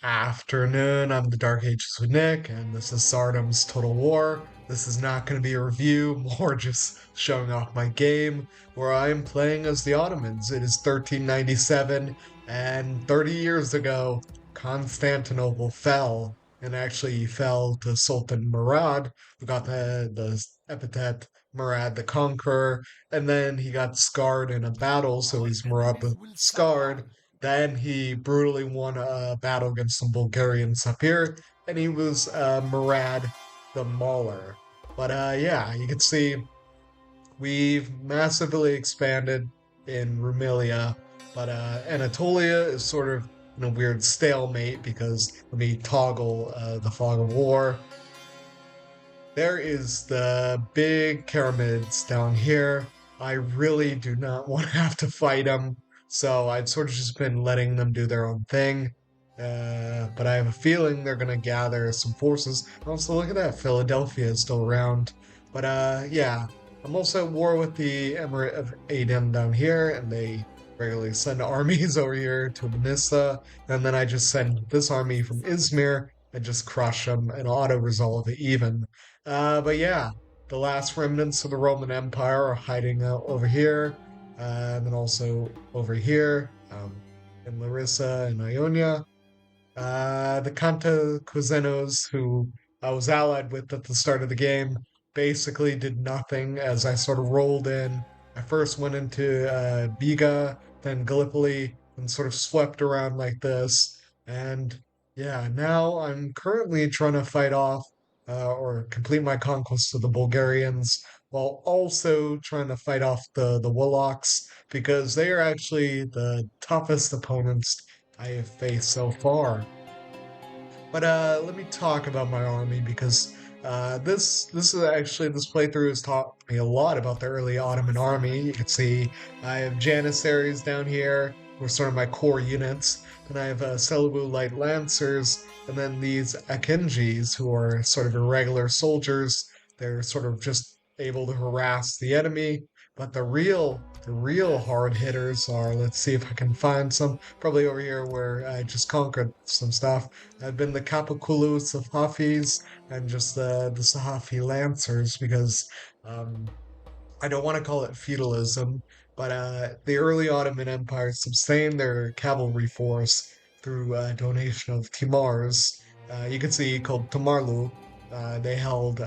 Afternoon, I'm the Dark Ages with Nick, and this is Tsardoms Total War. This is not going to be a review, more just showing off my game, where I am playing as the Ottomans. It is 1397, and 30 years ago, Constantinople fell, and actually fell to Sultan Murad, who got the epithet Murad the Conqueror, and then he got scarred in a battle, so he's Murad the Scarred. Then he brutally won a battle against some Bulgarian Sapir, and he was Murad the Mauler. But yeah, you can see we've massively expanded in Rumelia, but Anatolia is sort of in a weird stalemate because let me toggle the fog of war. There is the big pyramids down here. I really do not want to have to fight them, so I'd sort of just been letting them do their own thing. But I have a feeling they're gonna gather some forces. Also, look at that, Philadelphia is still around. But yeah, I'm also at war with the Emirate of Aden down here, and they regularly send armies over here to Manisa, and then I just send this army from Izmir and just crush them and auto-resolve it even. But yeah, the last remnants of the Roman Empire are hiding out over here, and then also over here in Larissa and Ionia. The Cantacuzenos, who I was allied with at the start of the game, basically did nothing as I sort of rolled in. I first went into Biga, then Gallipoli, and sort of swept around like this. And yeah, now I'm currently trying to fight off or complete my conquest of the Bulgarians while also trying to fight off the Wallachs because they are actually the toughest opponents I have faced so far. But let me talk about my army because this is actually this playthrough has taught me a lot about the early Ottoman army. You can see I have Janissaries down here, who are sort of my core units. Then I have Selebu Light Lancers, and then these Akinjis, who are sort of irregular soldiers. They're sort of just able to harass the enemy. But the real hard hitters are, let's see if I can find some, probably over here where I just conquered some stuff. I've been the Kapakulu Sahafis and just the Sahafi Lancers because um, I don't want to call it feudalism, but the early Ottoman Empire sustained their cavalry force through donation of Timars. You can see called Tamarlu. They held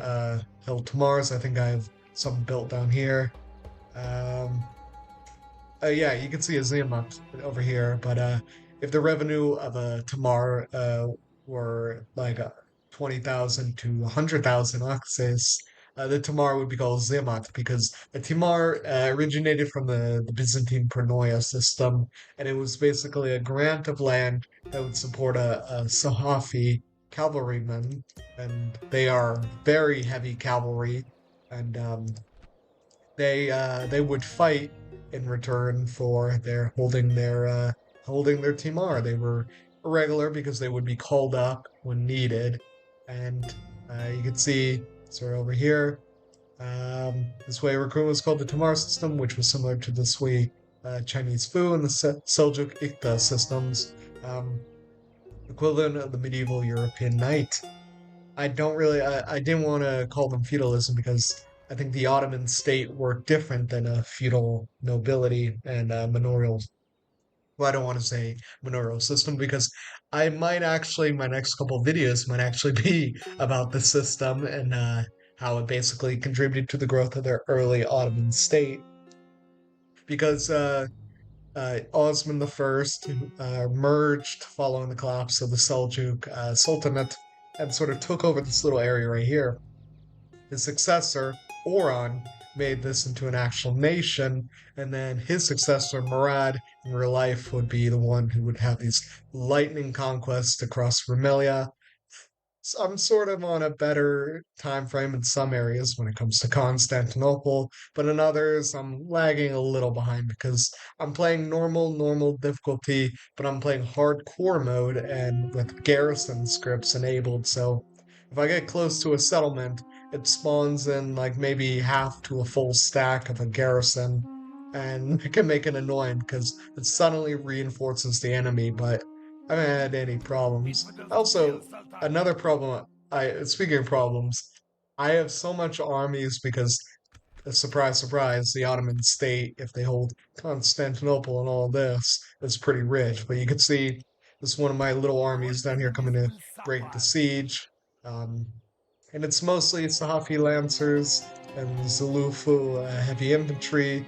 Tamars. I think I have some built down here. Um, yeah, you can see a zoom up over here, but if the revenue of a Tamar were like 20,000 to 100,000 oxes, the Tamar would be called Zemat because a Timar originated from the Byzantine Pronoia system, and it was basically a grant of land that would support a Sahafi cavalryman, and they are very heavy cavalry, and they would fight in return for their holding their timar. They were irregular because they would be called up when needed, and you can see sort of over here. This way recruitment was called the Tamar system, which was similar to the Sui Chinese Fu and the Seljuk Ikta systems, equivalent of the medieval European knight. I didn't want to call them feudalism because I think the Ottoman state were different than a feudal nobility and manorial. Well, I don't want to say manorial system because I might actually, my next couple of videos might actually be about the system and how it basically contributed to the growth of their early Ottoman state. Because Osman I merged following the collapse of the Seljuk Sultanate and sort of took over this little area right here. His successor, Oran, made this into an actual nation, and then his successor, Murad, in real life would be the one who would have these lightning conquests across Rumelia. So I'm sort of on a better time frame in some areas when it comes to Constantinople, but in others I'm lagging a little behind because I'm playing normal difficulty, but I'm playing hardcore mode and with garrison scripts enabled. So if I get close to a settlement, it spawns in like maybe half to a full stack of a garrison, and it can make it annoying because it suddenly reinforces the enemy, but I haven't had any problems. Also, another problem. I speaking of problems, I have so much armies because surprise, surprise, the Ottoman state, if they hold Constantinople and all this, is pretty rich. But you can see this one of my little armies down here coming to break the siege. Um, and it's mostly Sahafi Lancers and Zulufu heavy infantry,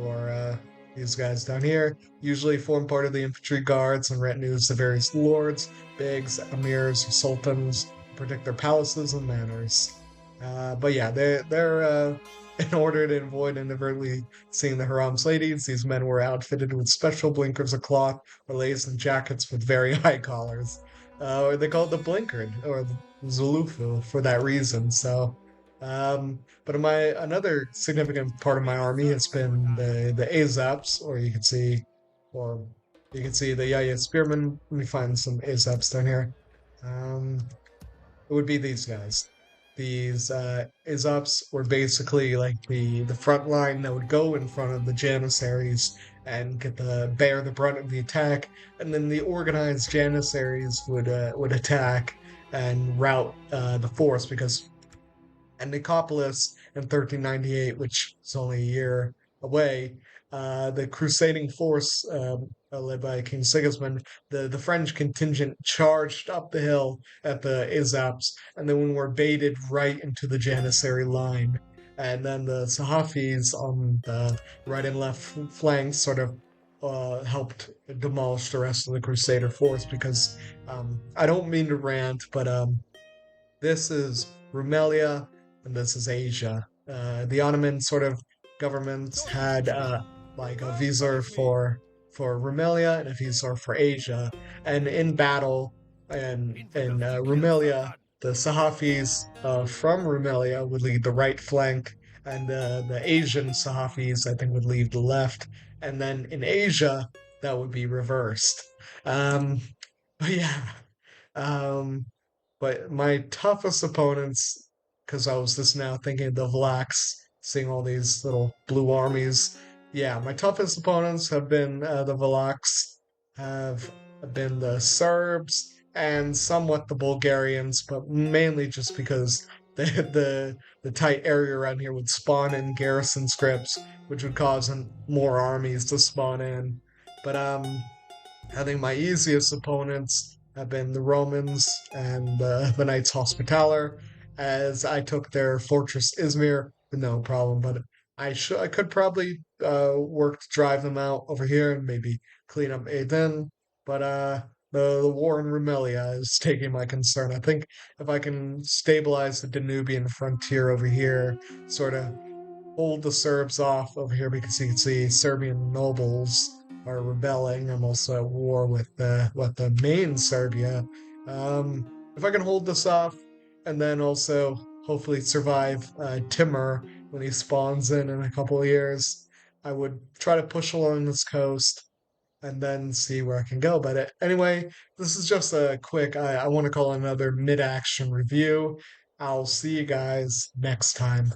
or these guys down here, usually form part of the infantry guards and retinues of various lords, begs, emirs, or sultans, to protect their palaces and manors. But yeah, they're in order to avoid inadvertently seeing the Haram's ladies, these men were outfitted with special blinkers of cloth or lace and jackets with very high collars. Or they call it the blinkered or the Zulufu for that reason. So, but my another significant part of my army has been the Azaps, or you can see the Yaya Spearmen. Let me find some Azaps down here. Um, it would be these guys. These Izops were basically like the front line that would go in front of the Janissaries and get the bear the brunt of the attack, and then the organized Janissaries would attack and rout the force because and Nicopolis in 1398, which is only a year away, the crusading force led by King Sigismund, the French contingent charged up the hill at the Izaps, and then were baited right into the Janissary line. And then the Sahafis on the right and left flanks sort of helped demolish the rest of the Crusader force because I don't mean to rant, but this is Rumelia, and this is Asia. The Ottoman sort of governments had like a visa for Rumelia and a visa for Asia, and in battle in Rumelia, the Sahafis from Rumelia would lead the right flank, and the Asian Sahafis I think would lead the left, and then in Asia that would be reversed. Um, but yeah, um, but my toughest opponents, because I was just now thinking of the Vlachs, seeing all these little blue armies. Yeah, my toughest opponents have been the Vlachs, have been the Serbs, and somewhat the Bulgarians, but mainly just because the tight area around here would spawn in garrison scripts, which would cause more armies to spawn in. But I think my easiest opponents have been the Romans and the Knights Hospitaller, as I took their fortress Izmir with no problem. But I could probably work to drive them out over here and maybe clean up Aden. But the war in Rumelia is taking my concern. I think if I can stabilize the Danubian frontier over here, sort of hold the Serbs off over here because you can see Serbian nobles are rebelling. I'm also at war with the main Serbia. Um, if I can hold this off, and then also hopefully survive Timur when he spawns in a couple of years, I would try to push along this coast and then see where I can go. But anyway, this is just a quick. I want to call it another mid-action review. I'll see you guys next time.